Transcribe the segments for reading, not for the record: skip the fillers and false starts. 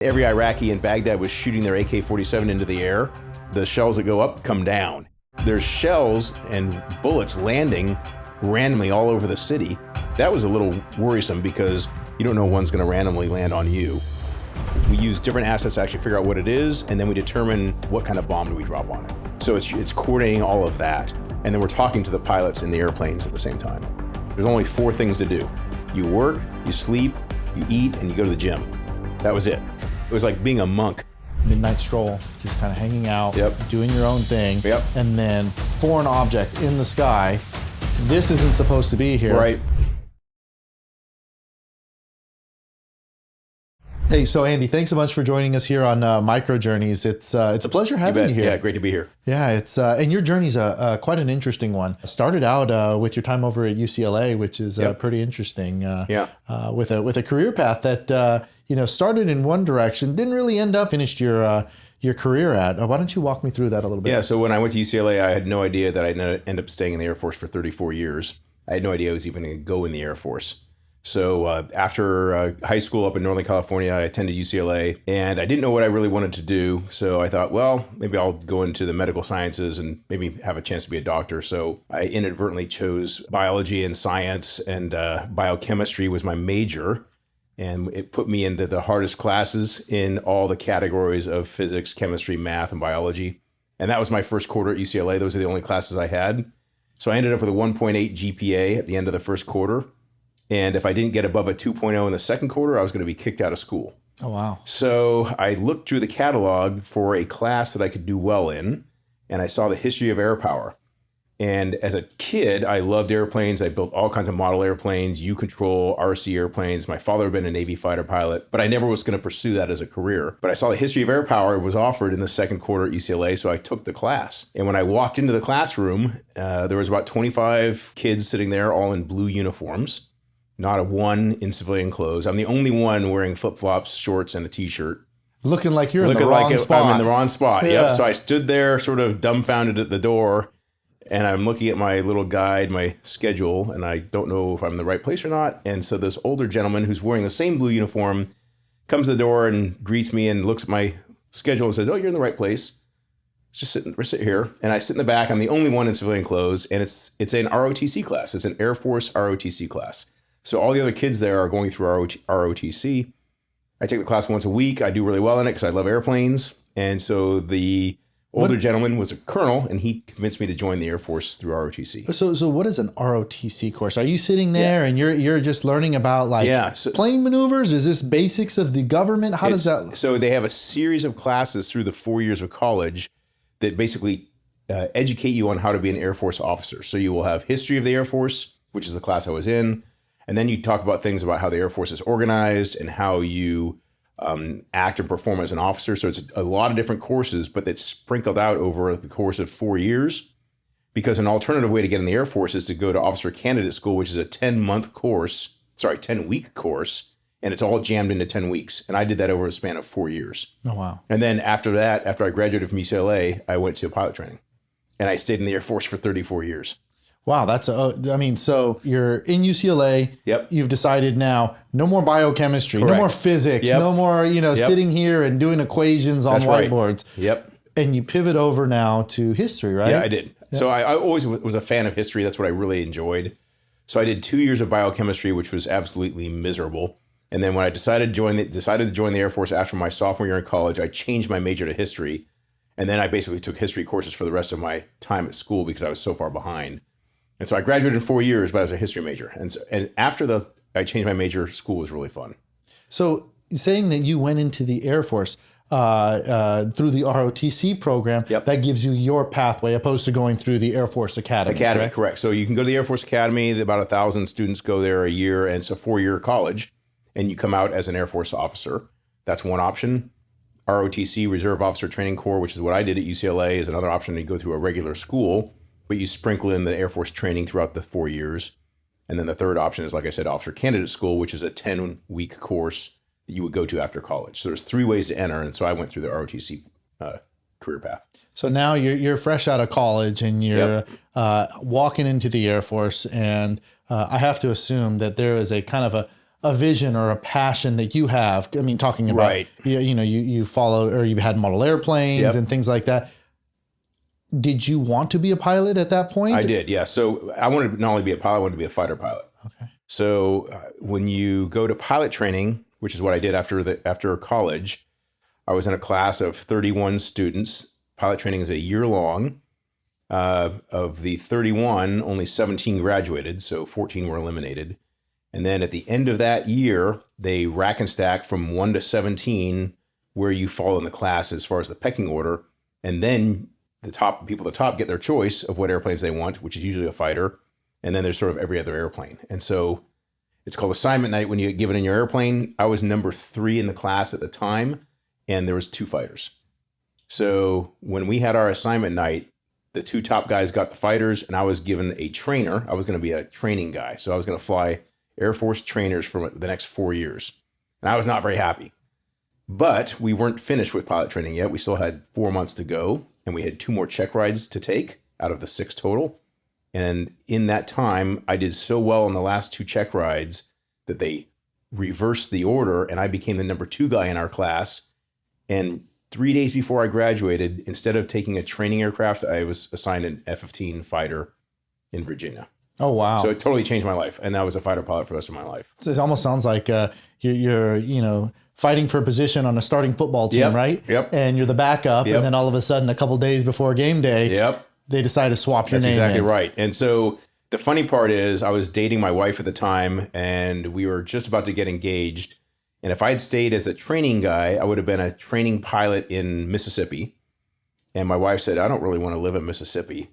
Every Iraqi in Baghdad was shooting their AK-47 into the air. The shells that go up come down. There's shells and bullets landing randomly all over the city. That was a little worrisome because you don't know one's going to randomly land on you. We use different assets to actually figure out what it is, and then we determine what kind of bomb do we drop on it. So it's coordinating all of that. And then we're talking to the pilots in the airplanes at the same time. There's only 4 things to do. You work, you sleep, you eat, and you go to the gym. That was it. It was like being a monk. Midnight stroll, just kind of hanging out, doing your own thing. Yep. And then foreign object in the sky. This isn't supposed to be here. Right. Hey, so Andy, thanks so much for joining us here on Micro Journeys. It's a pleasure having you here. Yeah, great to be here. Yeah, it's and your journey's quite an interesting one. Started out with your time over at UCLA, which is pretty interesting. With a career path that started in one direction, didn't really end up finished your career at. Why don't you walk me through that a little bit? Yeah, so when I went to UCLA, I had no idea that I'd end up staying in the Air Force for 34 years. I had no idea I was even going to go in the Air Force. So after high school up in Northern California, I attended UCLA, and I didn't know what I really wanted to do. So I thought, well, maybe I'll go into the medical sciences and maybe have a chance to be a doctor. So I inadvertently chose biology and science, and biochemistry was my major. And it put me into the hardest classes in all the categories of physics, chemistry, math, and biology. And that was my first quarter at UCLA. Those are the only classes I had. So I ended up with a 1.8 GPA at the end of the first quarter. And if I didn't get above a 2.0 in the second quarter, I was going to be kicked out of school. Oh, wow. So I looked through the catalog for a class that I could do well in, and I saw the history of air power. And as a kid, I loved airplanes. I built all kinds of model airplanes, U-control, RC airplanes. My father had been a Navy fighter pilot, but I never was going to pursue that as a career. But I saw the history of air power was offered in the second quarter at UCLA, so I took the class. And when I walked into the classroom, there was about 25 kids sitting there, all in blue uniforms. Not a one in civilian clothes. I'm the only one wearing flip-flops, shorts, and a t-shirt. Looking like you're in the wrong spot. I'm in the wrong spot. Yeah. Yep. So I stood there sort of dumbfounded at the door, and I'm looking at my little guide, my schedule, and I don't know if I'm in the right place or not. And so this older gentleman who's wearing the same blue uniform comes to the door and greets me and looks at my schedule and says, "Oh, you're in the right place. Just sit here." And I sit in the back. I'm the only one in civilian clothes, and it's an ROTC class. It's an Air Force ROTC class. So all the other kids there are going through ROTC. I take the class once a week. I do really well in it because I love airplanes. And so the older gentleman was a colonel, and he convinced me to join the Air Force through ROTC. So what is an ROTC course? Are you sitting there and you're just learning about plane maneuvers? Is this basics of the government? How does that? So they have a series of classes through the 4 years of college that basically educate you on how to be an Air Force officer. So you will have history of the Air Force, which is the class I was in. And then you talk about things about how the Air Force is organized and how you act and perform as an officer. So it's a lot of different courses, but it's sprinkled out over the course of 4 years, because an alternative way to get in the Air Force is to go to Officer Candidate School, which is a 10-week course, and it's all jammed into 10 weeks. And I did that over a span of 4 years. Oh, wow. And then after that, after I graduated from UCLA, I went to pilot training, and I stayed in the Air Force for 34 years. Wow, so you're in UCLA. Yep. You've decided now, no more biochemistry, Correct. no more physics, no more, sitting here and doing equations on whiteboards. Right. Yep. And you pivot over now to history, right? Yeah, I did. Yep. So I always was a fan of history. That's what I really enjoyed. So I did 2 years of biochemistry, which was absolutely miserable. And then when I decided to join the Air Force after my sophomore year in college, I changed my major to history. And then I basically took history courses for the rest of my time at school because I was so far behind. And so I graduated in 4 years, but I was a history major. And after I changed my major, school was really fun. So saying that you went into the Air Force through the ROTC program, that gives you your pathway opposed to going through the Air Force Academy. Correct. So you can go to the Air Force Academy. About 1,000 students go there a year, and it's a 4-year college, and you come out as an Air Force officer. That's one option. ROTC, Reserve Officer Training Corps, which is what I did at UCLA, is another option to go through a regular school, but you sprinkle in the Air Force training throughout the 4 years. And then the third option is, like I said, Officer Candidate School, which is a 10-week course that you would go to after college. So there's 3 ways to enter. And so I went through the ROTC career path. So now you're fresh out of college and you're walking into the Air Force. And I have to assume that there is a kind of a vision or a passion that you have. I mean, talking about, Right. You follow, or you had model airplanes and things like that. Did you want to be a pilot at that point? I did, yeah. So I wanted to not only be a pilot, I wanted to be a fighter pilot. Okay. So when you go to pilot training, which is what I did after college, I was in a class of 31 students. Pilot training is a year long. Of the 31, only 17 graduated, so 14 were eliminated. And then at the end of that year, they rack and stack from 1 to 17 where you fall in the class as far as the pecking order. And then the people at the top get their choice of what airplanes they want, which is usually a fighter. And then there's sort of every other airplane. And so it's called assignment night when you get given in your airplane. I was number 3 in the class at the time, and there was 2 fighters. So when we had our assignment night, the 2 top guys got the fighters, and I was given a trainer. I was going to be a training guy. So I was going to fly Air Force trainers for the next 4 years. And I was not very happy. But we weren't finished with pilot training yet. We still had 4 months to go, and we had 2 more check rides to take out of the 6 total. And in that time, I did so well in the last 2 check rides that they reversed the order, and I became the number 2 guy in our class. And 3 days before I graduated, instead of taking a training aircraft, I was assigned an F-15 fighter in Virginia. Oh, wow. So it totally changed my life. And I was a fighter pilot for the rest of my life. So it almost sounds like you're fighting for a position on a starting football team, right? Yep. And you're the backup. Yep. And then all of a sudden, a couple days before game day, they decide to swap your name. That's exactly right. And so the funny part is I was dating my wife at the time, and we were just about to get engaged. And if I had stayed as a training guy, I would have been a training pilot in Mississippi. And my wife said, I don't really want to live in Mississippi.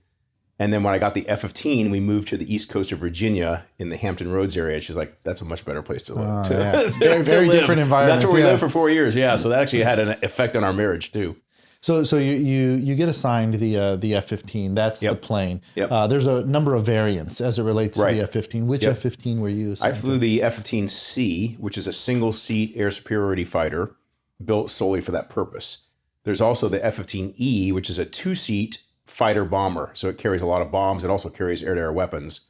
And then when I got the F-15, we moved to the east coast of Virginia in the Hampton Roads area. She's like, that's a much better place to live. Very different environment. That's where we lived for 4 years. Yeah. So that actually had an effect on our marriage too. So you get assigned the F-15. That's the plane. Yep. There's a number of variants as it relates to the F-15. Which F-15 were you assigned I flew the F-15C, which is a single-seat air superiority fighter built solely for that purpose. There's also the F-15E, which is a 2-seat fighter bomber. So it carries a lot of bombs. It also carries air-to-air weapons.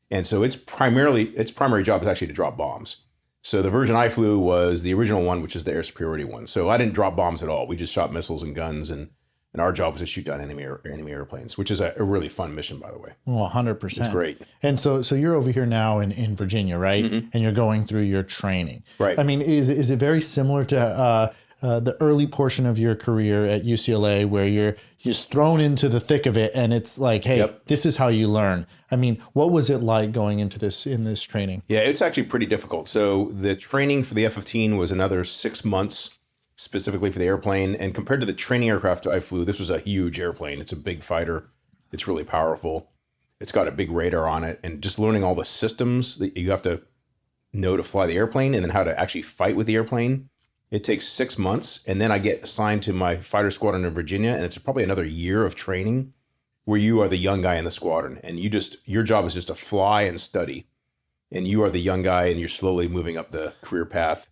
And so its primary job is actually to drop bombs. So the version I flew was the original one, which is the air superiority one. So I didn't drop bombs at all. We just shot missiles and guns, and our job was to shoot down enemy airplanes, which is a really fun mission, by the way. Well, 100%. It's great. And so you're over here now in Virginia, right? Mm-hmm. And you're going through your training. Right. I mean, is it very similar to the early portion of your career at UCLA where you're just thrown into the thick of it and it's like, hey, this is how you learn? I mean, what was it like going into this training? Yeah, it's actually pretty difficult. So the training for the F-15 was another 6 months specifically for the airplane. And compared to the training aircraft I flew, this was a huge airplane. It's a big fighter. It's really powerful. It's got a big radar on it. And just learning all the systems that you have to know to fly the airplane and then how to actually fight with the airplane. It takes 6 months, and then I get assigned to my fighter squadron in Virginia, and it's probably another year of training where you are the young guy in the squadron, and your job is just to fly and study, and you are the young guy, and you're slowly moving up the career path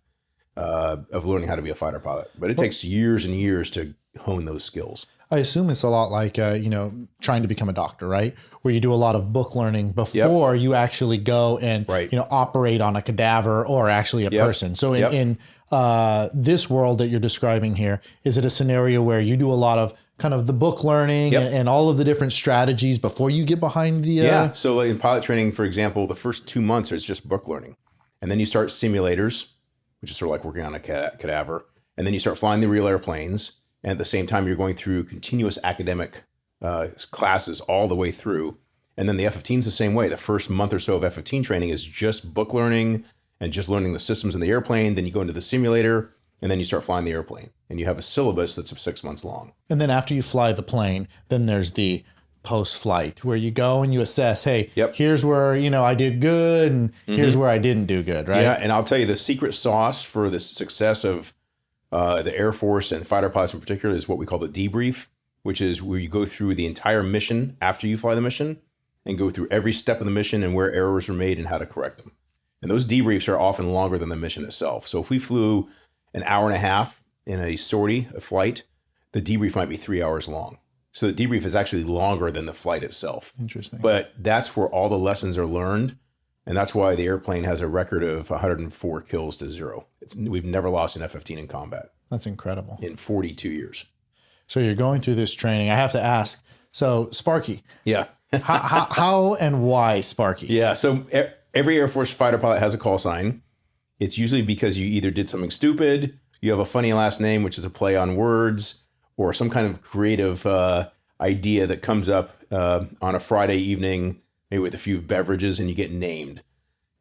of learning how to be a fighter pilot. But it takes years and years to hone those skills. I assume it's a lot like, trying to become a doctor, right? Where you do a lot of book learning before you actually go and, operate on a cadaver or actually a person. So in this world that you're describing here, is it a scenario where you do a lot of kind of the book learning and all of the different strategies before you get behind the... Yeah, so in pilot training, for example, the first 2 months is just book learning. And then you start simulators, which is sort of like working on a cadaver. And then you start flying the real airplanes. And at the same time, you're going through continuous academic classes all the way through. And then the F-15 is the same way. The first month or so of F-15 training is just book learning and just learning the systems in the airplane. Then you go into the simulator, and then you start flying the airplane. And you have a syllabus that's 6 months long. And then after you fly the plane, then there's the post-flight where you go and you assess, hey, here's where, I did good, and here's where I didn't do good, right? Yeah, and I'll tell you, the secret sauce for the success of the Air Force and fighter pilots in particular is what we call the debrief, which is where you go through the entire mission after you fly the mission and go through every step of the mission and where errors were made and how to correct them. And those debriefs are often longer than the mission itself. So if we flew an hour and a half in a sortie, a flight, the debrief might be 3 hours long. So the debrief is actually longer than the flight itself. Interesting. But that's where all the lessons are learned And that's why the airplane has a record of 104 kills to 0. We've never lost an F-15 in combat. That's incredible. In 42 years. So you're going through this training. I have to ask, so Sparky. Yeah. how and why Sparky? Yeah, so every Air Force fighter pilot has a call sign. It's usually because you either did something stupid, you have a funny last name, which is a play on words, or some kind of creative idea that comes up on a Friday evening, maybe with a few beverages, and you get named.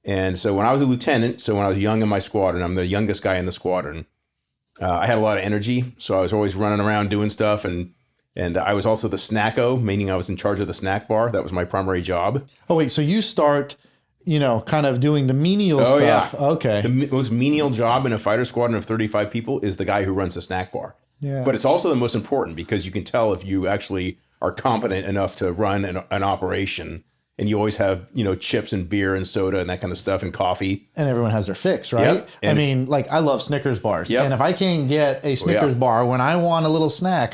And so when I was a lieutenant, so when I was young in my squadron, I'm the youngest guy in the squadron, I had a lot of energy, so I was always running around doing stuff, and I was also the snacko, meaning I was in charge of the snack bar. That was my primary job. Oh, wait, so you start, kind of doing the menial stuff. Yeah. Okay. The most menial job in a fighter squadron of 35 people is the guy who runs the snack bar. Yeah. But it's also the most important because you can tell if you actually are competent enough to run an operation. And you always have, chips and beer and soda and that kind of stuff and coffee. And everyone has their fix, right? Yep. I love Snickers bars. Yep. And if I can't get a Snickers bar when I want a little snack,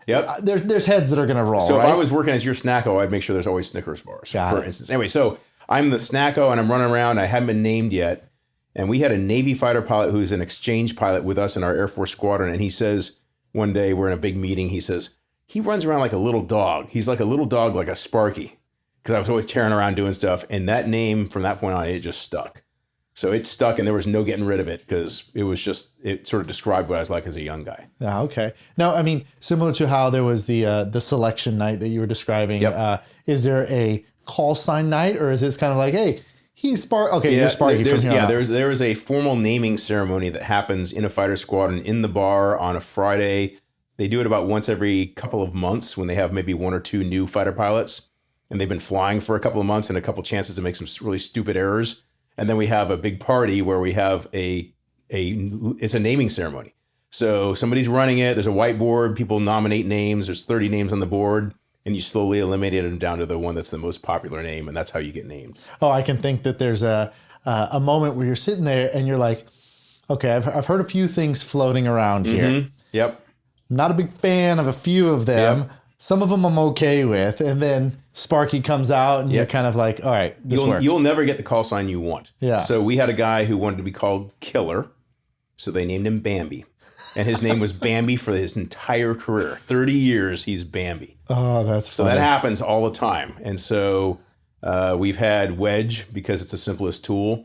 Yep. There's heads that are going to roll, So right? if I was working as your snacko, I'd make sure there's always Snickers bars, for instance. Anyway, so I'm the snacko and I'm running around. I haven't been named yet. And we had a Navy fighter pilot who's an exchange pilot with us in our Air Force squadron. And he says, one day we're in a big meeting, he says, he runs around like a little dog. He's like a little dog, like a Sparky. Because I was always tearing around doing stuff. And that name, from that point on, it just stuck. So it stuck and there was no getting rid of it because it sort of described what I was like as a young guy. Yeah, okay. Now, similar to how there was the selection night that you were describing, yep. Is there a call sign night or is this kind of like, hey, he's Sparky? Okay, you're Sparky from here on out. There is a formal naming ceremony that happens in a fighter squadron in the bar on a Friday. They do it about once every couple of months when they have maybe one or two new fighter pilots. And they've been flying for a couple of months and a couple chances to make some really stupid errors. And then we have a big party where we have it's a naming ceremony. So somebody's running it. There's a whiteboard. People nominate names. There's 30 names on the board. And you slowly eliminate them down to the one that's the most popular name. And that's how you get named. Oh, I can think that there's a moment where you're sitting there and you're like, okay, I've heard a few things floating around here. Yep. I'm not a big fan of a few of them. Yep. Some of them I'm okay with. And then Sparky comes out and you're kind of like, all right, this works. You'll never get the call sign you want. Yeah. So we had a guy who wanted to be called Killer. So they named him Bambi. And his name was Bambi for his entire career. 30 years, he's Bambi. Oh, that's funny. So that happens all the time. And so we've had Wedge because it's the simplest tool.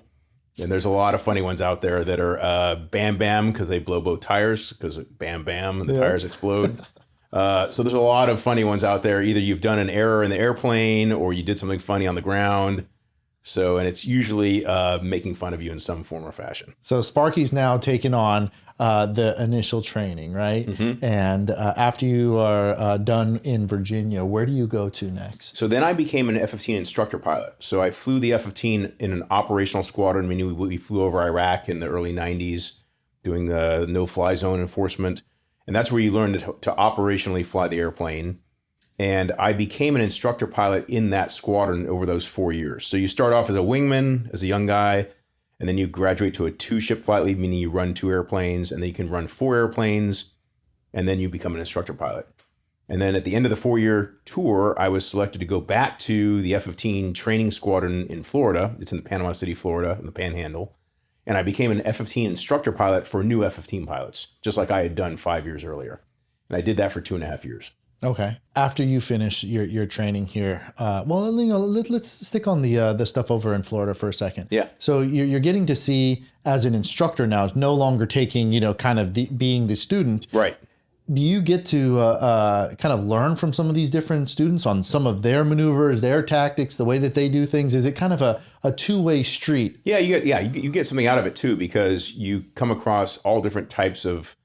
And there's a lot of funny ones out there that are Bam Bam because they blow both tires because bam bam and the tires explode. So there's a lot of funny ones out there. Either you've done an error in the airplane or you did something funny on the ground. So, and it's usually making fun of you in some form or fashion. So Sparky's now taken on the initial training, right? Mm-hmm. And after you are done in Virginia, where do you go to next? So then I became an F-15 instructor pilot. So I flew the F-15 in an operational squadron, meaning we flew over Iraq in the early 90s doing the no-fly zone enforcement. And that's where you learn to operationally fly the airplane. And I became an instructor pilot in that squadron over those 4 years. So you start off as a wingman, as a young guy, and then you graduate to a 2-ship flight lead, meaning you run 2 airplanes, and then you can run 4 airplanes, and then you become an instructor pilot. And then at the end of the 4-year tour, I was selected to go back to the F-15 training squadron in Florida. It's in Panama City, Florida, in the Panhandle. And I became an F-15 instructor pilot for new F-15 pilots, just like I had done 5 years earlier. And I did that for 2.5 years. Okay. After you finish your training here, let's stick on the stuff over in Florida for a second. Yeah. So you're getting to see as an instructor now, no longer taking, being the student. Right. Do you get to kind of learn from some of these different students on some of their maneuvers, their tactics, the way that they do things? Is it kind of a two-way street? Yeah, you get something out of it too, because you come across all different types of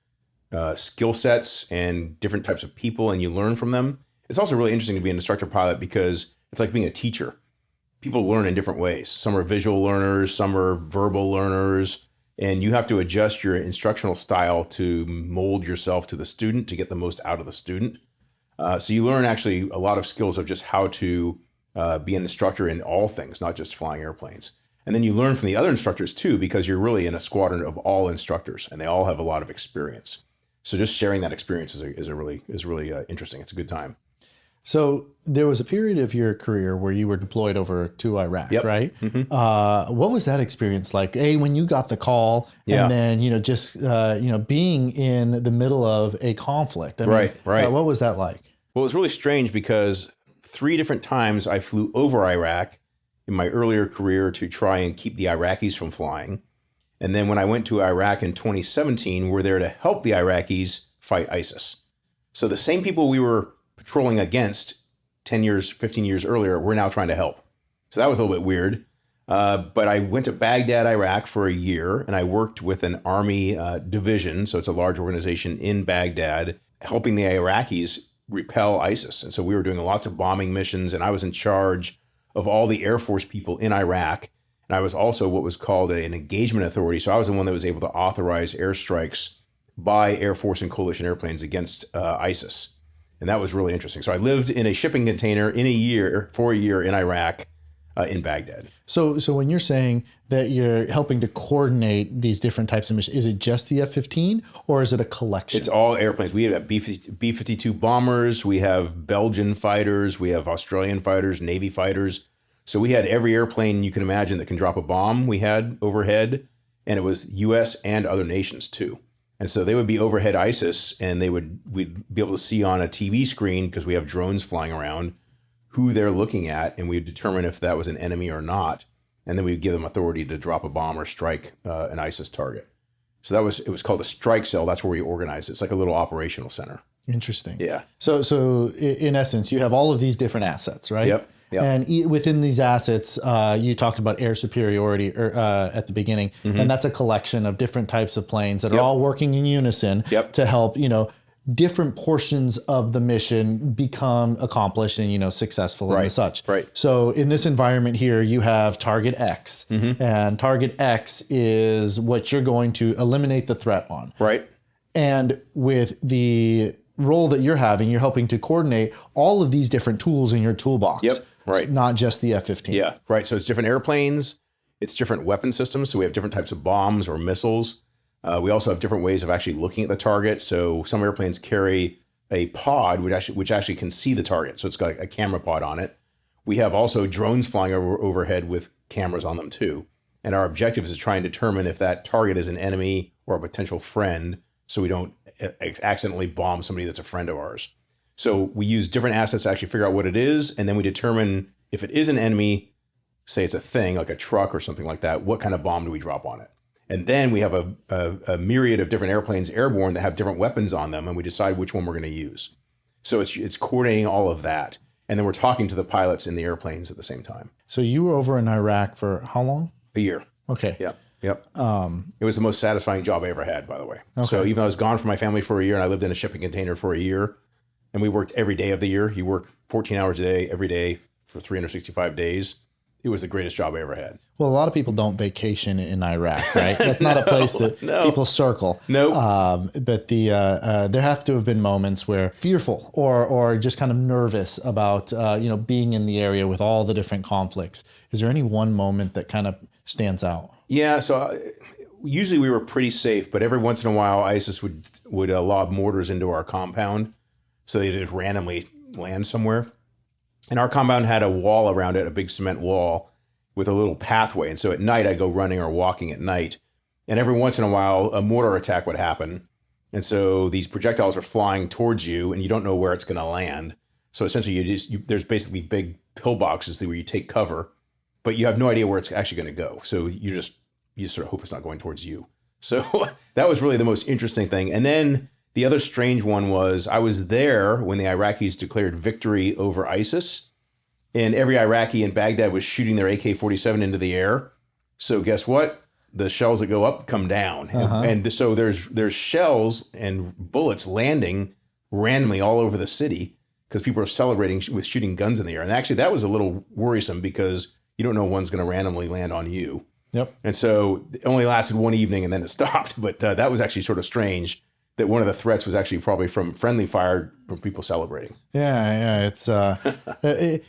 skill sets and different types of people, and you learn from them. It's also really interesting to be an instructor pilot because it's like being a teacher. People learn in different ways. Some are visual learners, some are verbal learners, and you have to adjust your instructional style to mold yourself to the student to get the most out of the student. So you learn actually a lot of skills of just how to be an instructor in all things, not just flying airplanes. And then you learn from the other instructors too, because you're really in a squadron of all instructors, and they all have a lot of experience. So just sharing that experience is really interesting. It's a good time. So there was a period of your career where you were deployed over to Iraq, Yep. right? What was that experience like? When you got the call, and then just being in the middle of a conflict. I mean, Right. What was that like? Well, it was really strange because 3 different times I flew over Iraq in my earlier career to try and keep the Iraqis from flying. And then when I went to Iraq in 2017, we're there to help the Iraqis fight ISIS. So the same people we were patrolling against 10 years, 15 years earlier, we're now trying to help. So that was a little bit weird. But I went to Baghdad, Iraq for a year, and I worked with an army division. So it's a large organization in Baghdad, helping the Iraqis repel ISIS. And so we were doing lots of bombing missions, and I was in charge of all the Air Force people in Iraq. And I was also what was called an engagement authority. So I was the one that was able to authorize airstrikes by Air Force and coalition airplanes against ISIS. And that was really interesting. So I lived in a shipping container for a year in Iraq, in Baghdad. So when you're saying that you're helping to coordinate these different types of missions, is it just the F-15 or is it a collection? It's all airplanes. We have B-52 bombers. We have Belgian fighters. We have Australian fighters, Navy fighters. So we had every airplane you can imagine that can drop a bomb we had overhead, and it was U.S. and other nations too. And so they would be overhead ISIS, and we'd be able to see on a TV screen, because we have drones flying around, who they're looking at, and we'd determine if that was an enemy or not. And then we'd give them authority to drop a bomb or strike an ISIS target. So it was called a strike cell. That's where we organized it. It's like a little operational center. Interesting. Yeah. So in essence, you have all of these different assets, right? Yep. And within these assets, you talked about air superiority at the beginning, and that's a collection of different types of planes that are all working in unison to help, different portions of the mission become accomplished and, successful and such. Right. So in this environment here, you have target X, and target X is what you're going to eliminate the threat on. Right. And with the role that you're having, you're helping to coordinate all of these different tools in your toolbox. Yep. Right. Not just the F-15. Yeah. Right. So it's different airplanes. It's different weapon systems. So we have different types of bombs or missiles. We also have different ways of actually looking at the target. So some airplanes carry a pod which actually can see the target. So it's got a camera pod on it. We have also drones flying overhead with cameras on them too. And our objective is to try and determine if that target is an enemy or a potential friend, so we don't accidentally bomb somebody that's a friend of ours. So we use different assets to actually figure out what it is, and then we determine if it is an enemy, say it's a thing like a truck or something like that, what kind of bomb do we drop on it? And then we have a myriad of different airplanes airborne that have different weapons on them, and we decide which one we're going to use. So it's coordinating all of that, and then we're talking to the pilots in the airplanes at the same time. So you were over in Iraq for how long? A year. Okay. Yep. It was the most satisfying job I ever had, by the way. Okay. So even though I was gone from my family for a year, and I lived in a shipping container for a year, and we worked every day of the year. You work 14 hours a day, every day for 365 days. It was the greatest job I ever had. Well, a lot of people don't vacation in Iraq, right? That's not a place that people circle. No. But there have to have been moments where fearful or just kind of nervous about being in the area with all the different conflicts. Is there any one moment that kind of stands out? Yeah. So usually we were pretty safe, but every once in a while ISIS would lob mortars into our compound, so they just randomly land somewhere. And our compound had a wall around it, a big cement wall with a little pathway. And so at night, I'd go running or walking at night. And every once in a while, a mortar attack would happen. And so these projectiles are flying towards you, and you don't know where it's going to land. So essentially, there's basically big pillboxes where you take cover, but you have no idea where it's actually going to go. So you just sort of hope it's not going towards you. So that was really the most interesting thing. And then the other strange one was I was there when the Iraqis declared victory over ISIS, and every Iraqi in Baghdad was shooting their AK-47 into the air. So guess what? The shells that go up come down. And so there's shells and bullets landing randomly all over the city because people are celebrating with shooting guns in the air. And actually that was a little worrisome because you don't know one's going to randomly land on you. Yep. And so it only lasted one evening and then it stopped. But that was actually sort of strange that one of the threats was actually probably from friendly fire from people celebrating. Yeah. It's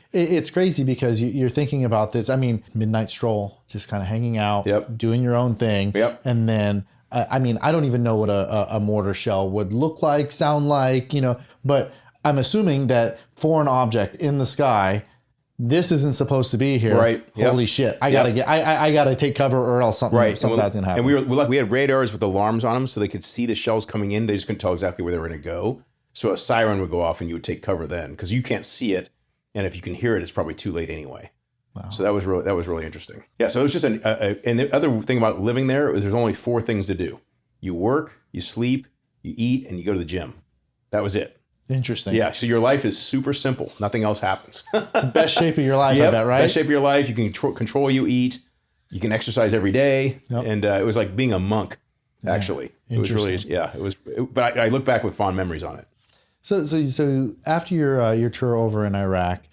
it's crazy because you're thinking about this. I mean, midnight stroll, just kind of hanging out, doing your own thing. Yep. And then, I mean, I don't even know what a mortar shell would look like, sound like, but I'm assuming that foreign object in the sky, this isn't supposed to be here. Right. Holy shit! I gotta take cover, or else something bad's gonna happen. And we had radars with alarms on them, so they could see the shells coming in. They just couldn't tell exactly where they were going to go. So a siren would go off, and you would take cover then, because you can't see it, and if you can hear it, it's probably too late anyway. Wow. So that was really interesting. Yeah. So it was just and the other thing about living there is there's only 4 things to do: you work, you sleep, you eat, and you go to the gym. That was it. Interesting. Yeah. So your life is super simple. Nothing else happens. Best shape of your life, I bet, right? Best shape of your life. You can control what you eat. You can exercise every day. Yep. And it was like being a monk, actually. It was really, but I look back with fond memories on it. So after your tour over in Iraq,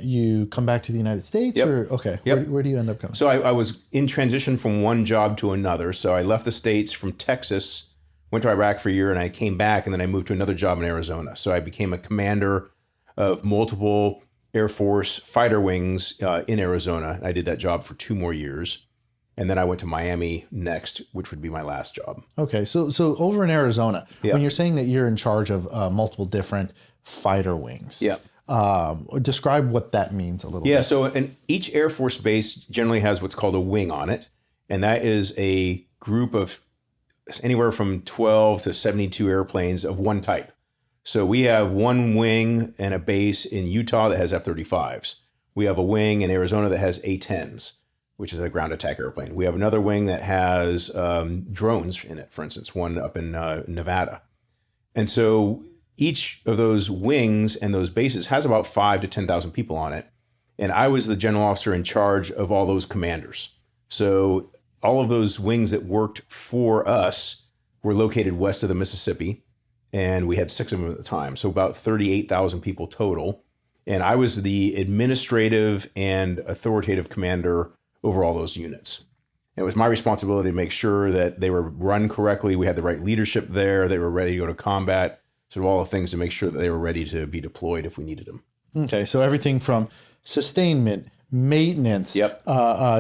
you come back to the United States? Yep. Or okay, yep. Where do you end up coming? So I was in transition from one job to another. So I left the States from Texas, went to Iraq for a year, and I came back, and then I moved to another job in Arizona. So I became a commander of multiple Air Force fighter wings in Arizona. I did that job for 2 more years. And then I went to Miami next, which would be my last job. Okay. So over in Arizona, when you're saying that you're in charge of multiple different fighter wings, describe what that means a little bit. Yeah. So each Air Force base generally has what's called a wing on it. And that is a group of anywhere from 12 to 72 airplanes of one type. So we have one wing and a base in Utah that has F-35s. We have a wing in Arizona that has A-10s, which is a ground attack airplane. We have another wing that has drones in it, for instance, one up in Nevada. And so each of those wings and those bases has about 5,000 to 10,000 people on it. And I was the general officer in charge of all those commanders. So all of those wings that worked for us were located west of the Mississippi, and we had 6 of them at the time. So about 38,000 people total. And I was the administrative and authoritative commander over all those units. It was my responsibility to make sure that they were run correctly. We had the right leadership there. They were ready to go to combat. Sort of all the things to make sure that they were ready to be deployed if we needed them. Okay, so everything from sustainment, maintenance,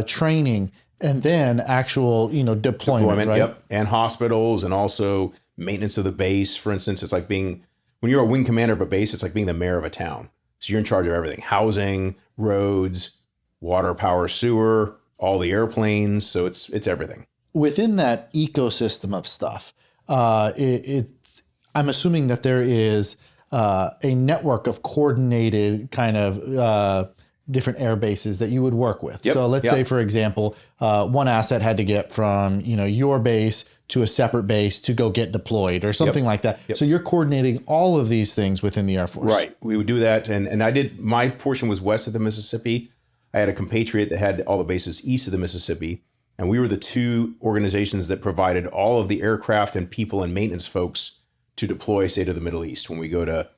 training, and then actual, deployment, right? Yep, and hospitals, and also maintenance of the base. For instance, it's like when you're a wing commander of a base, it's like being the mayor of a town. So you're in charge of everything: housing, roads, water, power, sewer, all the airplanes. So it's everything. Within that ecosystem of stuff, I'm assuming that there is a network of coordinated kind of different air bases that you would work with. Yep. So let's say, for example, one asset had to get from your base to a separate base to go get deployed or something like that. Yep. So you're coordinating all of these things within the Air Force. Right. We would do that. And I did, my portion was west of the Mississippi. I had a compatriot that had all the bases east of the Mississippi. And we were the 2 organizations that provided all of the aircraft and people and maintenance folks to deploy, say, to the Middle East. When we go to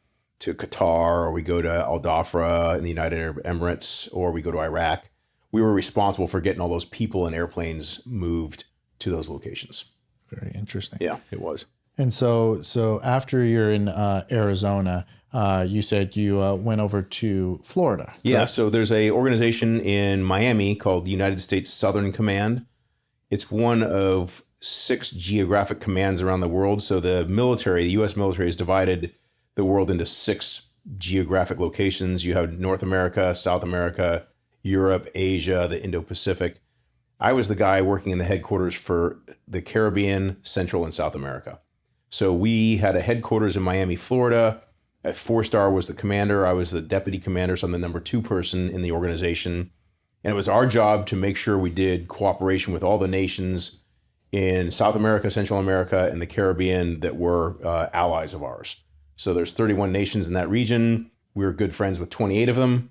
Qatar, or we go to Al Dhafra in the United Arab Emirates, or we go to Iraq, we were responsible for getting all those people and airplanes moved to those locations. Very interesting. Yeah, it was. And so after you're in Arizona, you said you went over to Florida. Correct? Yeah, so there's a organization in Miami called United States Southern Command. It's one of 6 geographic commands around the world. So the U.S. military has divided the world into 6 geographic locations. You have North America, South America, Europe, Asia, the Indo-Pacific. I was the guy working in the headquarters for the Caribbean, Central, and South America. So we had a headquarters in Miami, Florida. At 4-star was the commander. I was the deputy commander, so I'm the number 2 person in the organization. And it was our job to make sure we did cooperation with all the nations in South America, Central America, and the Caribbean that were allies of ours. So there's 31 nations in that region. We were good friends with 28 of them,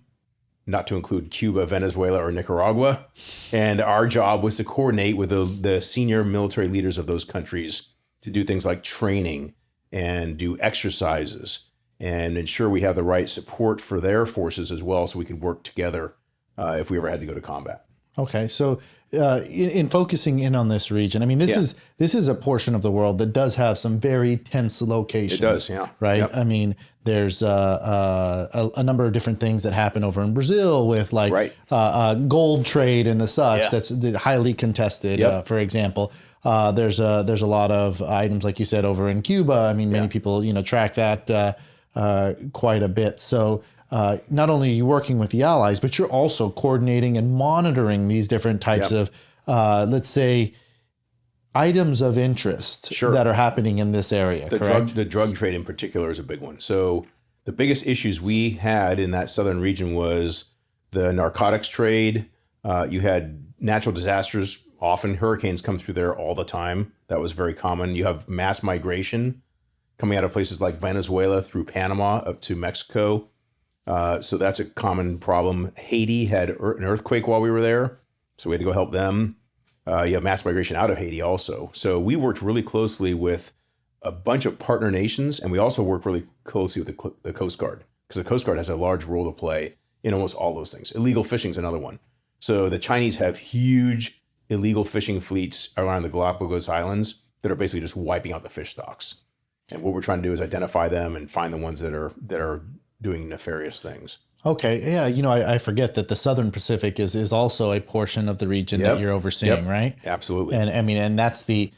not to include Cuba, Venezuela, or Nicaragua. And our job was to coordinate with the senior military leaders of those countries to do things like training and do exercises and ensure we have the right support for their forces as well, so we could work together if we ever had to go to combat. Okay, so in focusing in on this region, I mean, this is a portion of the world that does have some very tense locations. It does, yeah. Right? Yep. I mean, there's a number of different things that happen over in Brazil with gold trade and the such that's highly contested, for example. There's a lot of items, like you said, over in Cuba. I mean, many people, track that quite a bit. So not only are you working with the allies, but you're also coordinating and monitoring these different types of, let's say, items of interest that are happening in this area. The drug trade in particular is a big one. So the biggest issues we had in that southern region was the narcotics trade. You had natural disasters. Often hurricanes come through there all the time. That was very common. You have mass migration coming out of places like Venezuela through Panama up to Mexico. So that's a common problem. Haiti had an earthquake while we were there, so we had to go help them. You have mass migration out of Haiti also. So we worked really closely with a bunch of partner nations, and we also work really closely with the Coast Guard, because the Coast Guard has a large role to play in almost all those things. Illegal fishing is another one. So the Chinese have huge illegal fishing fleets around the Galapagos Islands that are basically just wiping out the fish stocks. And what we're trying to do is identify them and find the ones that are doing nefarious things. Okay. Yeah. You know, I forget that the Southern Pacific is also a portion of the region that you're overseeing, right? Absolutely. And I mean, and that's the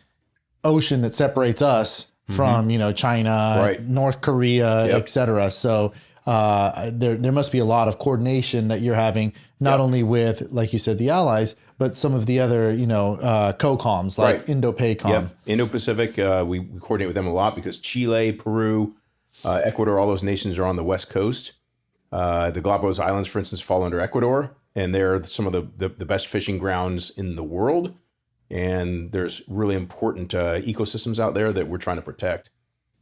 ocean that separates us from, China, North Korea, et cetera. So there must be a lot of coordination that you're having, not only with, like you said, the allies, but some of the other, COCOMs like Indo-PACOM. Yeah, Indo-Pacific, we coordinate with them a lot because Chile, Peru, Ecuador, all those nations are on the West Coast. The Galapagos Islands, for instance, fall under Ecuador, and they're some of the best fishing grounds in the world. And there's really important ecosystems out there that we're trying to protect.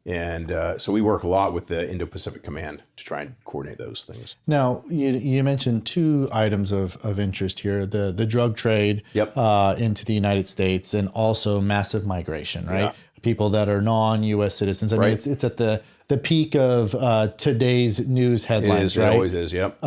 And so we work a lot with the Indo-Pacific Command to try and coordinate those things. Now, you mentioned two items of interest here, the drug trade into the United States, and also massive migration, right? Yeah. People that are non-U.S. citizens. I mean, it's at the peak of today's news headlines, right? It always is, yep.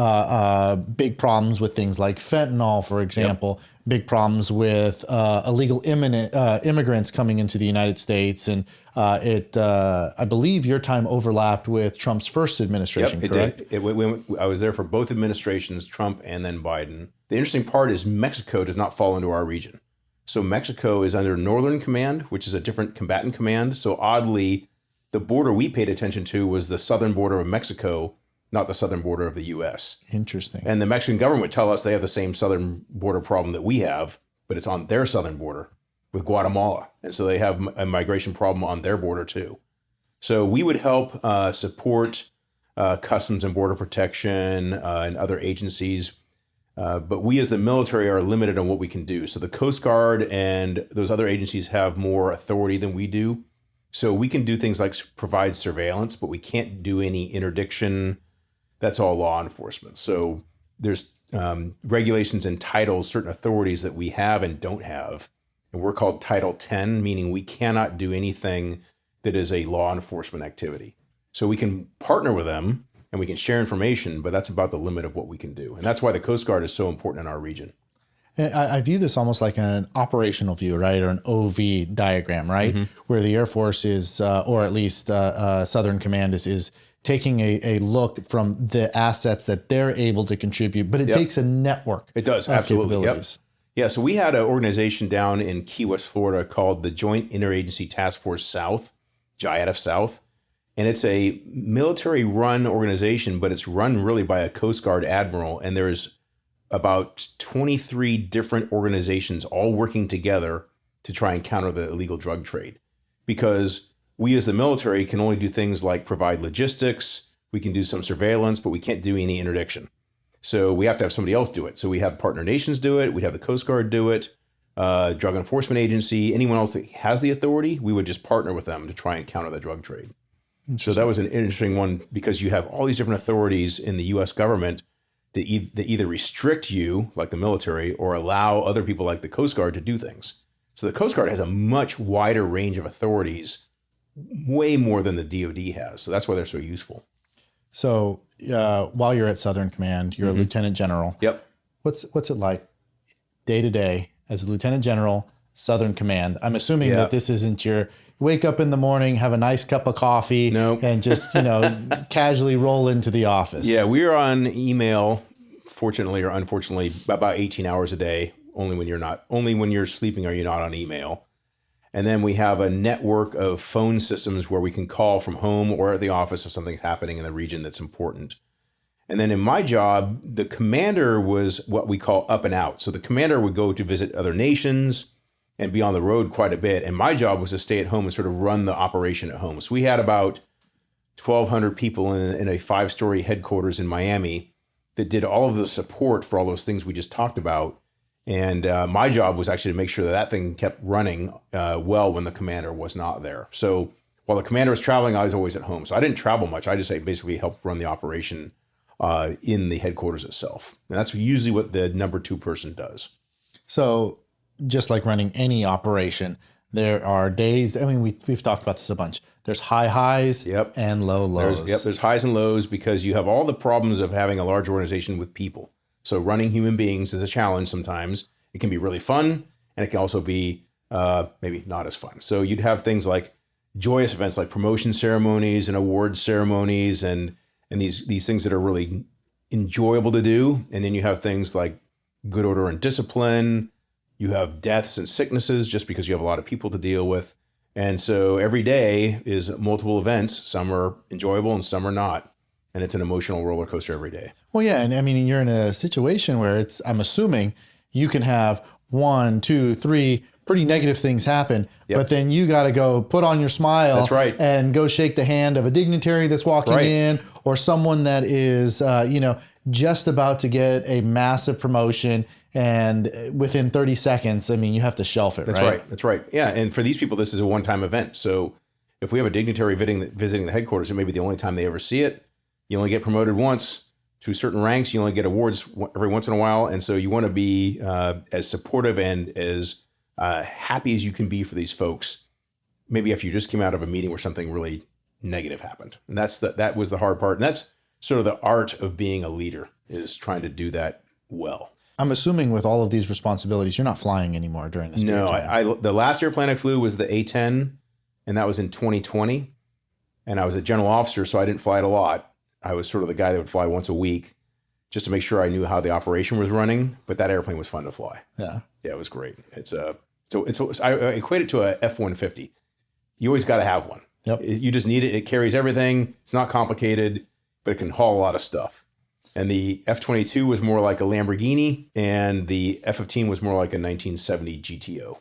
Big problems with things like fentanyl, for example. Big problems with illegal immigrants coming into the United States. And I believe your time overlapped with Trump's first administration, correct? It did. I was there for both administrations, Trump and then Biden. The interesting part is Mexico does not fall into our region. So Mexico is under Northern Command, which is a different combatant command. So oddly, the border we paid attention to was the southern border of Mexico, not the southern border of the U.S. Interesting. And the Mexican government would tell us they have the same southern border problem that we have, but it's on their southern border with Guatemala. And so they have a migration problem on their border too. So we would help support Customs and Border Protection and other agencies. But we as the military are limited on what we can do. So the Coast Guard and those other agencies have more authority than we do. So we can do things like provide surveillance, but we can't do any interdiction. That's all law enforcement. So there's regulations and titles, certain authorities that we have and don't have. And we're called Title 10, meaning we cannot do anything that is a law enforcement activity. So we can partner with them and we can share information, but that's about the limit of what we can do. And that's why the Coast Guard is so important in our region. I view this almost like an operational view, right? Or an OV diagram, right? Where the Air Force is, or at least Southern Command is taking a look from the assets that they're able to contribute, but it takes a network. It does, absolutely. Yeah, so we had an organization down in Key West, Florida called the Joint Interagency Task Force South, JIATF South. And it's a military-run organization, but it's run really by a Coast Guard admiral. And there's about 23 different organizations all working together to try and counter the illegal drug trade. Because we as the military can only do things like provide logistics, we can do some surveillance, but we can't do any interdiction. So we have to have somebody else do it. So we have partner nations do it, we'd have the Coast Guard do it, Drug Enforcement Agency, anyone else that has the authority, we would just partner with them to try and counter the drug trade. So that was an interesting one because you have all these different authorities in the U.S. government that either restrict you, like the military, or allow other people like the Coast Guard to do things. So the Coast Guard has a much wider range of authorities, way more than the DoD has. So that's why they're so useful. So while you're at Southern Command, you're a lieutenant general. Yep. What's it like day to day as a lieutenant general, Southern Command? I'm assuming that this isn't your wake up in the morning, have a nice cup of coffee, and just casually roll into the office. Yeah, we're on email, fortunately or unfortunately, about 18 hours a day. Only when you're sleeping are you not on email. And then we have a network of phone systems where we can call from home or at the office if something's happening in the region that's important. And then in my job, the commander was what we call up and out. So the commander would go to visit other nations and be on the road quite a bit. And my job was to stay at home and sort of run the operation at home. So we had about 1,200 people in a 5-story headquarters in Miami that did all of the support for all those things we just talked about. And my job was actually to make sure that that thing kept running well when the commander was not there. So while the commander was traveling, I was always at home. So I didn't travel much. I just basically helped run the operation in the headquarters itself. And that's usually what the number 2 person does. So just like running any operation, there are days, I mean, we've talked about this a bunch. There's high highs and low lows. There's highs and lows because you have all the problems of having a large organization with people. So running human beings is a challenge sometimes. It can be really fun, and it can also be maybe not as fun. So you'd have things like joyous events like promotion ceremonies and award ceremonies and these things that are really enjoyable to do. And then you have things like good order and discipline. You have deaths and sicknesses just because you have a lot of people to deal with. And so every day is multiple events. Some are enjoyable and some are not. And it's an emotional roller coaster every day. Well, yeah. And I mean, you're in a situation where I'm assuming you can have 1, 2, 3 pretty negative things happen, but then you got to go put on your smile. That's right. And go shake the hand of a dignitary that's walking in, or someone that is, just about to get a massive promotion. And within 30 seconds, I mean, you have to shelf it. That's right. Yeah. And for these people, this is a one-time event. So if we have a dignitary visiting the headquarters, it may be the only time they ever see it. You only get promoted once to certain ranks. You only get awards every once in a while. And so you want to be as supportive and as happy as you can be for these folks. Maybe if you just came out of a meeting where something really negative happened. And that was the hard part. And that's sort of the art of being a leader, is trying to do that well. I'm assuming with all of these responsibilities, you're not flying anymore during this period. No, the last airplane I flew was the A-10, and that was in 2020. And I was a general officer, so I didn't fly it a lot. I was sort of the guy that would fly once a week just to make sure I knew how the operation was running. But that airplane was fun to fly. Yeah, it was great. I equate it to a F-150. You always got to have one. Yep. You just need it. It carries everything. It's not complicated, but it can haul a lot of stuff. And the F-22 was more like a Lamborghini, and the F-15 was more like a 1970 GTO,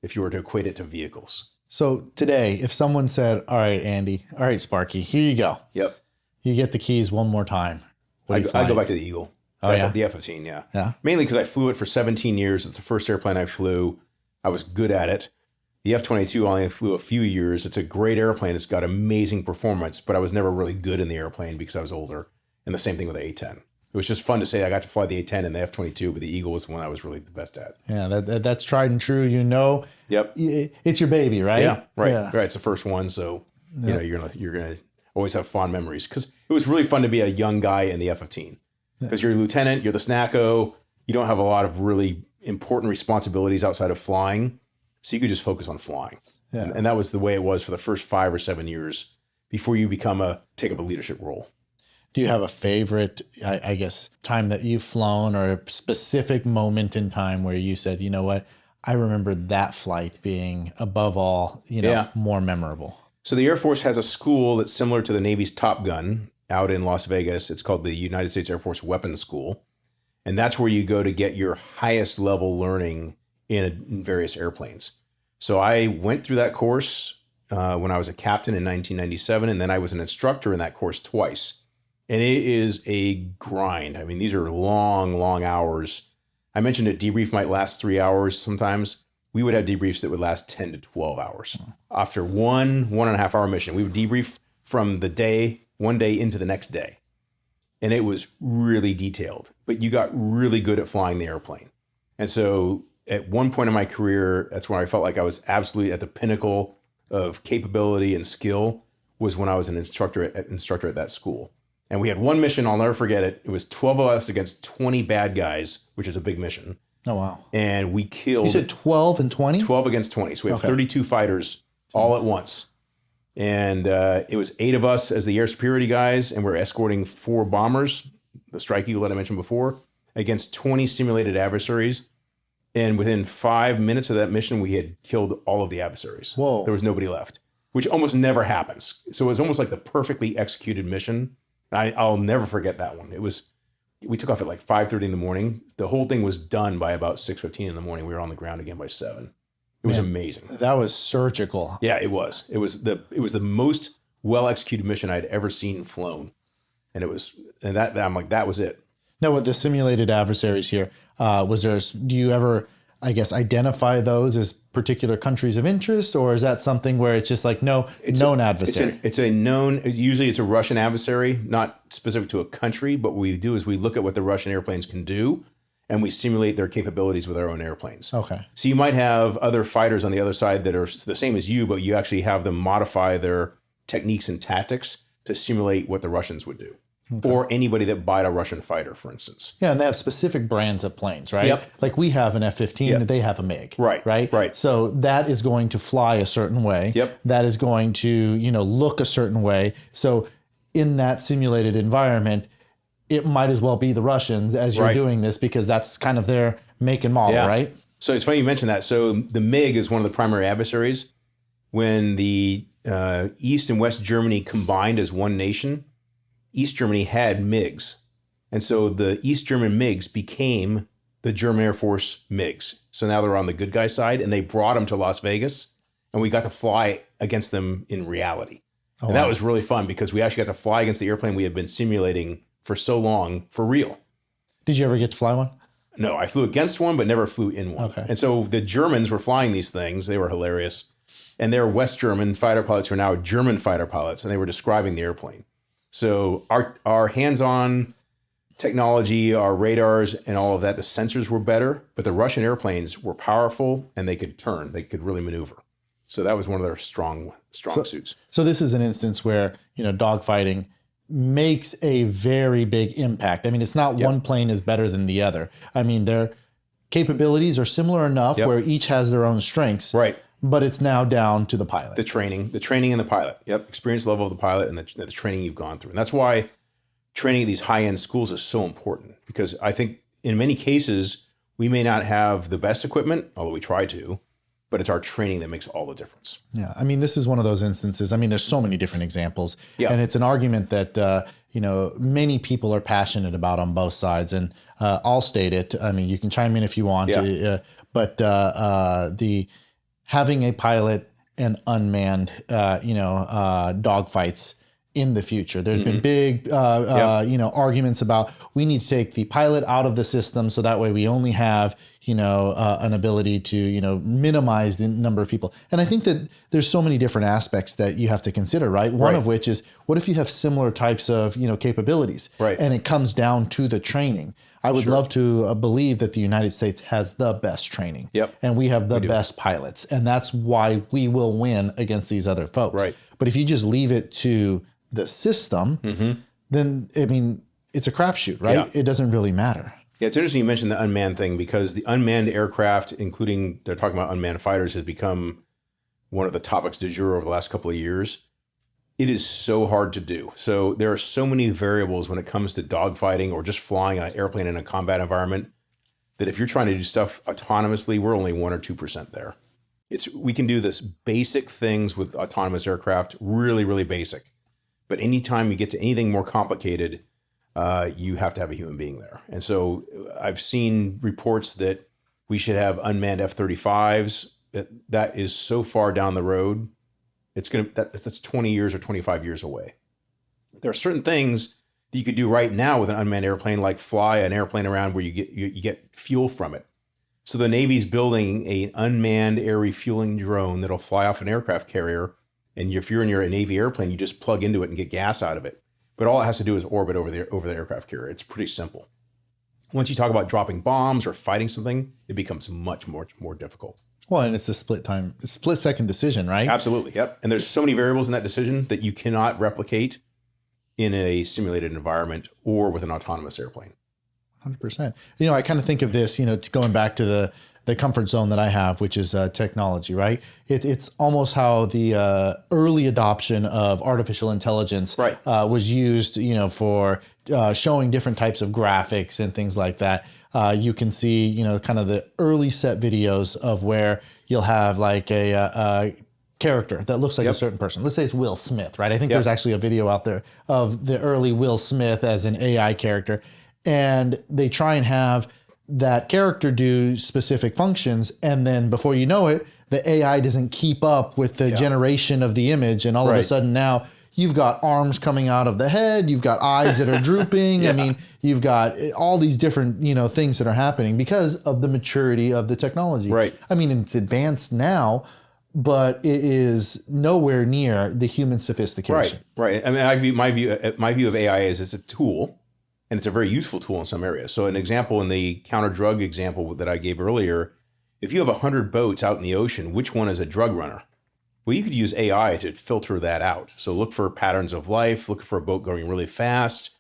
if you were to equate it to vehicles. So today, if someone said, all right, Andy, all right, Sparky, here you go. Yep. You get the keys one more time. I'd go back to the Eagle. Oh, yeah? The F-15, yeah. Yeah. Mainly because I flew it for 17 years. It's the first airplane I flew. I was good at it. The F-22 I only flew a few years. It's a great airplane. It's got amazing performance, but I was never really good in the airplane because I was older. And the same thing with the A-10. It was just fun to say I got to fly the A-10 and the F-22, but the Eagle was the one I was really the best at. Yeah, that's tried and true. Yep. It's your baby, right? Yeah, right. Yeah. Right. It's the first one, so you're gonna always have fond memories, because it was really fun to be a young guy in the F-15, because you're a lieutenant, you're the snacko, you don't have a lot of really important responsibilities outside of flying, so you could just focus on flying. Yeah. And that was the way it was for the first 5 or 7 years before you take up a leadership role. Do you have a favorite, I guess, time that you've flown, or a specific moment in time where you said, you know what, I remember that flight being above all, more memorable? So the Air Force has a school that's similar to the Navy's Top Gun out in Las Vegas. It's called the United States Air Force Weapons School. And that's where you go to get your highest level learning in various airplanes. So I went through that course when I was a captain in 1997, and then I was an instructor in that course twice. And it is a grind. I mean, these are long, long hours. I mentioned a debrief might last 3 hours sometimes. We would have debriefs that would last 10 to 12 hours. After 1.5 hour mission, we would debrief from one day into the next day. And it was really detailed, but you got really good at flying the airplane. And so at one point in my career, that's when I felt like I was absolutely at the pinnacle of capability and skill, was when I was an instructor at that school. And we had one mission, I'll never forget it. It was 12 of us against 20 bad guys, which is a big mission. Oh, wow. And we killed... You said 12 and 20? 12 against 20. So we have 32 fighters all at once. And it was 8 of us as the air superiority guys, and we're escorting 4 bombers, the Strike Eagle that I mentioned before, against 20 simulated adversaries. And within 5 minutes of that mission, we had killed all of the adversaries. Whoa. There was nobody left, which almost never happens. So it was almost like the perfectly executed mission. I'll never forget that one. We took off at like 5:30 in the morning. The whole thing was done by about 6:15 in the morning. We were on the ground again by 7. It was amazing. That was surgical. Yeah, it was. It was the most well executed mission I'd ever seen flown, and I'm like, that was it. Now, with the simulated adversaries here, do you ever, I guess, identify those as particular countries of interest, or is that something where it's just like known adversary? It's a known. Usually, it's a Russian adversary, not specific to a country. But what we do is we look at what the Russian airplanes can do, and we simulate their capabilities with our own airplanes. Okay. So you might have other fighters on the other side that are the same as you, but you actually have them modify their techniques and tactics to simulate what the Russians would do. Okay. Or anybody that bought a Russian fighter, for instance. Yeah, and they have specific brands of planes, right? Yep. Like we have an F-15, they have a MiG. Right. So that is going to fly a certain way. Yep. That is going to, look a certain way. So in that simulated environment, it might as well be the Russians as you're doing this, because that's kind of their make and model, right? So it's funny you mentioned that. So the MiG is one of the primary adversaries. When the East and West Germany combined as one nation, East Germany had MiGs. And so the East German MiGs became the German Air Force MiGs. So now they're on the good guy side, and they brought them to Las Vegas, and we got to fly against them in reality. And that was really fun because we actually got to fly against the airplane we had been simulating for so long for real. Did you ever get to fly one? No, I flew against one, but never flew in one. Okay. And so the Germans were flying these things. They were hilarious. And their West German fighter pilots were now German fighter pilots, and they were describing the airplane. So our hands-on technology, our radars and all of that, the sensors were better, but the Russian airplanes were powerful and they could turn. They could really maneuver. So that was one of their strong suits. So this is an instance where, dogfighting makes a very big impact. I mean, it's not one plane is better than the other. I mean, their capabilities are similar enough where each has their own strengths. Right. But it's now down to the pilot. The training and the pilot. Yep. Experience level of the pilot and the training you've gone through. And that's why training at these high-end schools is so important, because I think in many cases, we may not have the best equipment, although we try to, but it's our training that makes all the difference. Yeah. I mean, this is one of those instances. I mean, there's so many different examples. Yeah. And it's an argument that, many people are passionate about on both sides. And I'll state it. I mean, you can chime in if you want. But having a pilot and unmanned, dogfights in the future. There's been big, arguments about we need to take the pilot out of the system so that way we only have, an ability to, minimize the number of people. And I think that there's so many different aspects that you have to consider, right? One of which is, what if you have similar types of, capabilities? Right. And it comes down to the training. I would love to believe that the United States has the best training. Yep. And we have the best pilots. And that's why we will win against these other folks. Right. But if you just leave it to the system, then, I mean, it's a crapshoot, right? Yeah. It doesn't really matter. Yeah, it's interesting you mentioned the unmanned thing, because the unmanned aircraft, including they're talking about unmanned fighters, has become one of the topics du jour over the last couple of years. It is so hard to do. So there are so many variables when it comes to dogfighting or just flying an airplane in a combat environment that if you're trying to do stuff autonomously, we're only 1 or 2% there. We can do this basic things with autonomous aircraft, really, really basic. But anytime you get to anything more complicated, you have to have a human being there. And so I've seen reports that we should have unmanned F-35s. That is so far down the road. That's 20 years or 25 years away. There are certain things that you could do right now with an unmanned airplane, like fly an airplane around where you get fuel from it. So the Navy's building an unmanned air refueling drone that'll fly off an aircraft carrier. And if you're in your Navy airplane, you just plug into it and get gas out of it. But all it has to do is orbit over the aircraft carrier. It's pretty simple. Once you talk about dropping bombs or fighting something, it becomes much more difficult. Well, and it's a split second decision, right? Absolutely. Yep. And there's so many variables in that decision that you cannot replicate in a simulated environment or with an autonomous airplane. 100%. I kind of think of this, going back to the comfort zone that I have, which is technology, right? It's almost how the early adoption of artificial intelligence was used, for showing different types of graphics and things like that. You can see, kind of the early set videos of where you'll have like a character that looks like a certain person. Let's say it's Will Smith, right? I think there's actually a video out there of the early Will Smith as an AI character. And they try and have that character do specific functions. And then before you know it, the AI doesn't keep up with the generation of the image. And all of a sudden now you've got arms coming out of the head. You've got eyes that are drooping. I mean, you've got all these different, things that are happening because of the maturity of the technology. Right. I mean, it's advanced now, but it is nowhere near the human sophistication. Right. I mean, my view of AI is it's a tool, and it's a very useful tool in some areas. So an example in the counter-drug example that I gave earlier, if you have 100 boats out in the ocean, which one is a drug runner? Well, you could use AI to filter that out. So look for patterns of life, look for a boat going really fast.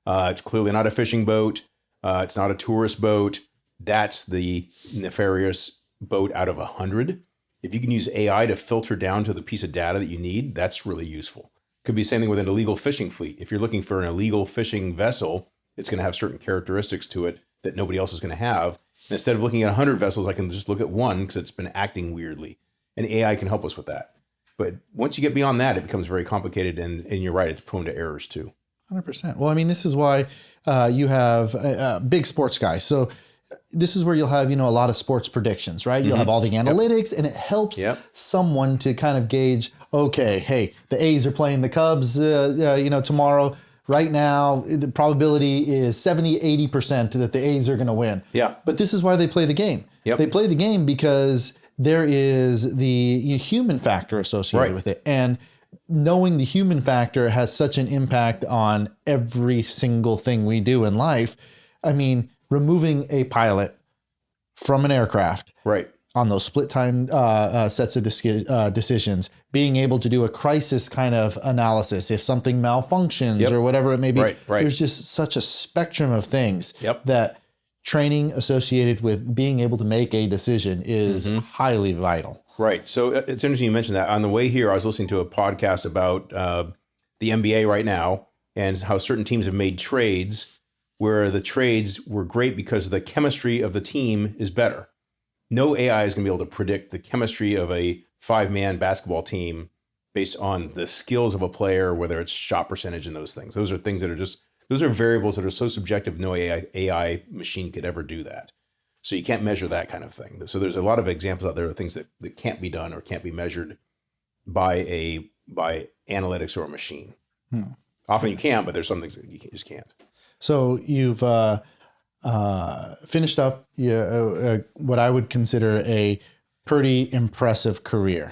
It's clearly not a fishing boat. It's not a tourist boat. That's the nefarious boat out of 100. If you can use AI to filter down to the piece of data that you need, that's really useful. Could be the same thing with an illegal fishing fleet. If you're looking for an illegal fishing vessel, it's going to have certain characteristics to it that nobody else is going to have. And instead of looking at 100 vessels, I can just look at one because it's been acting weirdly. And AI can help us with that. But once you get beyond that, it becomes very complicated. And you're right, it's prone to errors too. 100%. Well, I mean, this is why you have big sports guys. So this is where you'll have, a lot of sports predictions, right? You'll have all the analytics, and it helps someone to kind of gauge, okay, hey, the A's are playing the Cubs, tomorrow. Right now, the probability is 70, 80% that the A's are going to win. Yeah. But this is why they play the game. They play the game because there is the human factor associated with it. And knowing the human factor has such an impact on every single thing we do in life. I mean, removing a pilot from an aircraft on those split time sets of decisions, being able to do a crisis kind of analysis if something malfunctions or whatever it may be. There's just such a spectrum of things that training associated with being able to make a decision is highly vital. Right. So it's interesting you mentioned that. On the way here, I was listening to a podcast about the NBA right now and how certain teams have made trades where the trades were great because the chemistry of the team is better. No AI is going to be able to predict the chemistry of a 5-man basketball team based on the skills of a player, whether it's shot percentage and those things. Those are things that are those are variables that are so subjective, no AI machine could ever do that. So you can't measure that kind of thing. So there's a lot of examples out there of things that can't be done or can't be measured by analytics or a machine. Often you can, but there's some things that you just can't. So you've finished up what I would consider a pretty impressive career.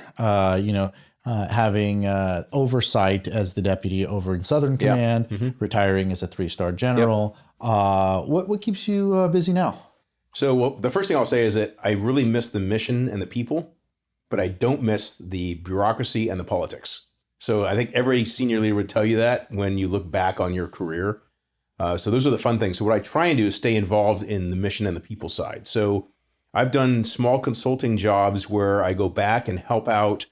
Having oversight as the deputy over in Southern Command, retiring as a 3-star general. What keeps you busy now? So the first thing I'll say is that I really miss the mission and the people, but I don't miss the bureaucracy and the politics. So I think every senior leader would tell you that when you look back on your career. So those are the fun things. So what I try and do is stay involved in the mission and the people side. So I've done small consulting jobs where I go back and help out,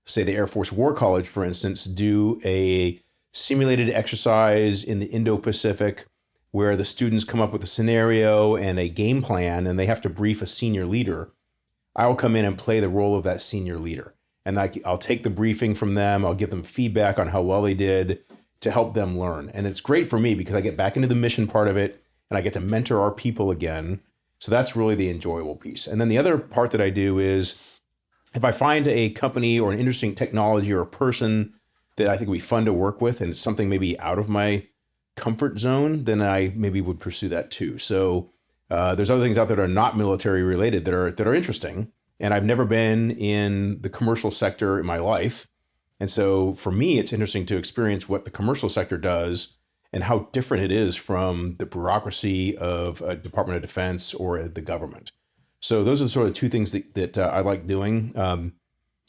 say the Air Force War College, for instance, do a simulated exercise in the Indo-Pacific where the students come up with a scenario and a game plan and they have to brief a senior leader. I'll come in and play the role of that senior leader. And I'll take the briefing from them. I'll give them feedback on how well they did to help them learn. And it's great for me because I get back into the mission part of it and I get to mentor our people again. So that's really the enjoyable piece. And then the other part that I do is if I find a company or an interesting technology or a person that I think would be fun to work with and it's something maybe out of my comfort zone, then I maybe would pursue that too. So there's other things out there that are not military related that are interesting. And I've never been in the commercial sector in my life. And so for me, it's interesting to experience what the commercial sector does and how different it is from the bureaucracy of a Department of Defense or the government. So those are sort of two things that I like doing.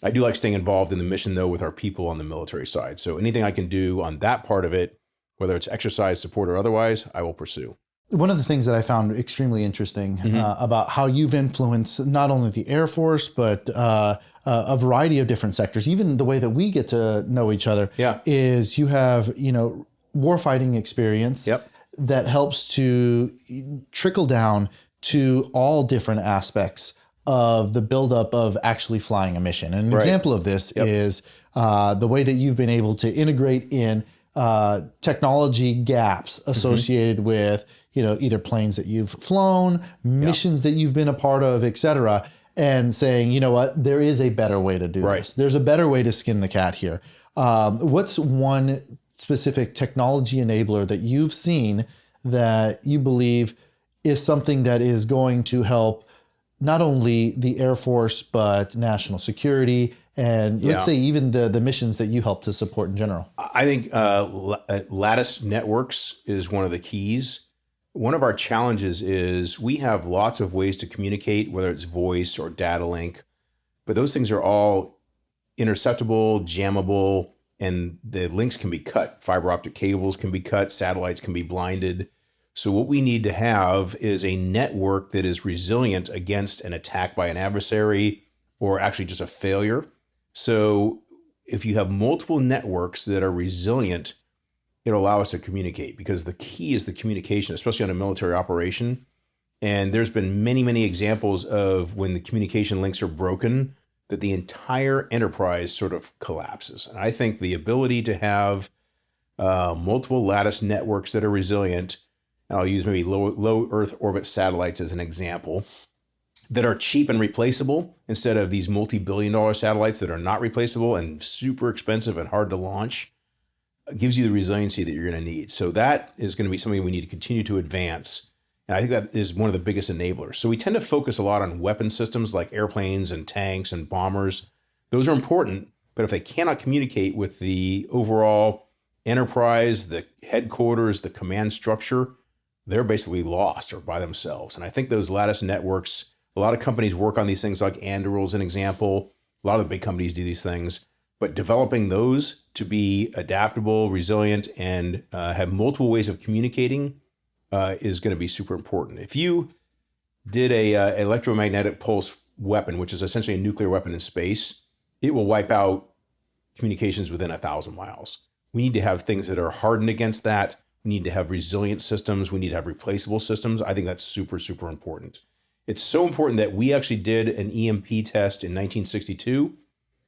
I do like staying involved in the mission, though, with our people on the military side. So anything I can do on that part of it, whether it's exercise, support, or otherwise, I will pursue. One of the things that I found extremely interesting about how you've influenced not only the Air Force, but a variety of different sectors, even the way that we get to know each other, is you have, warfighting experience that helps to trickle down to all different aspects of the buildup of actually flying a mission. And an example of this is the way that you've been able to integrate in technology gaps associated with, either planes that you've flown, missions that you've been a part of, et cetera, and saying, you know what, there is a better way to do this. There's a better way to skin the cat here. What's one specific technology enabler that you've seen that you believe is something that is going to help not only the Air Force, but national security, and let's say even the missions that you help to support in general? I think lattice networks is one of the keys. One of our challenges is we have lots of ways to communicate, whether it's voice or data link, but those things are all interceptable, jammable, and the links can be cut. Fiber optic cables can be cut, satellites can be blinded. So what we need to have is a network that is resilient against an attack by an adversary or actually just a failure. So if you have multiple networks that are resilient, it'll allow us to communicate, because the key is the communication, especially on a military operation. And there's been many, many examples of when the communication links are broken, that the entire enterprise sort of collapses. And I think the ability to have multiple lattice networks that are resilient, I'll use maybe low Earth orbit satellites as an example, that are cheap and replaceable instead of these multi-billion-dollar satellites that are not replaceable and super expensive and hard to launch, gives you the resiliency that you're going to need. So that is going to be something we need to continue to advance. And I think that is one of the biggest enablers. So we tend to focus a lot on weapon systems like airplanes and tanks and bombers. Those are important, but if they cannot communicate with the overall enterprise, the headquarters, the command structure, they're basically lost or by themselves. And I think those lattice networks, a lot of companies work on these things, like Anduril is an example. A lot of the big companies do these things, but developing those to be adaptable, resilient, and have multiple ways of communicating is going to be super important. If you did a electromagnetic pulse weapon, which is essentially a nuclear weapon in space, it will wipe out communications within 1,000 miles. We need to have things that are hardened against that. We need to have resilient systems. We need to have replaceable systems. I think that's super, super important. It's so important that we actually did an EMP test in 1962,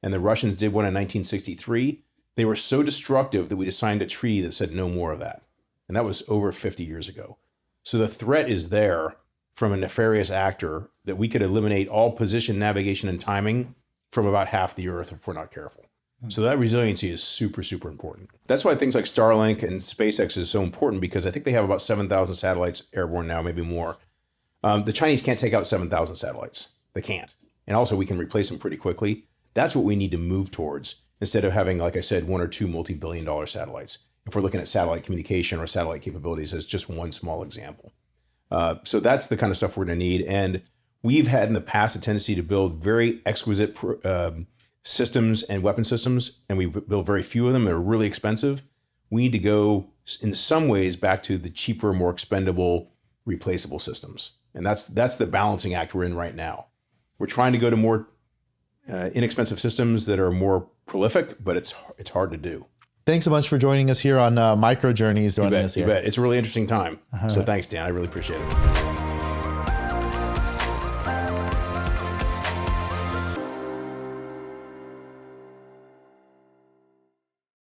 and the Russians did one in 1963. They were so destructive that we signed a treaty that said no more of that. And that was over 50 years ago. So the threat is there from a nefarious actor that we could eliminate all position, navigation, and timing from about half the Earth if we're not careful. So that resiliency is super, super important. That's why things like Starlink and SpaceX is so important, because I think they have about 7,000 satellites airborne now, maybe more. The Chinese can't take out 7,000 satellites. They can't. And also we can replace them pretty quickly. That's what we need to move towards, instead of having, like I said, one or two multi-billion-dollar satellites. If we're looking at satellite communication or satellite capabilities as just one small example. So that's the kind of stuff we're going to need. And we've had in the past a tendency to build very exquisite systems and weapon systems, and we build very few of them. They're really expensive. We need to go, in some ways, back to the cheaper, more expendable, replaceable systems. And that's the balancing act we're in right now. We're trying to go to more inexpensive systems that are more prolific, but it's hard to do. Thanks so much for joining us here on Micro Journeys. You bet. It's a really interesting time. So thanks, Dan. I really appreciate it.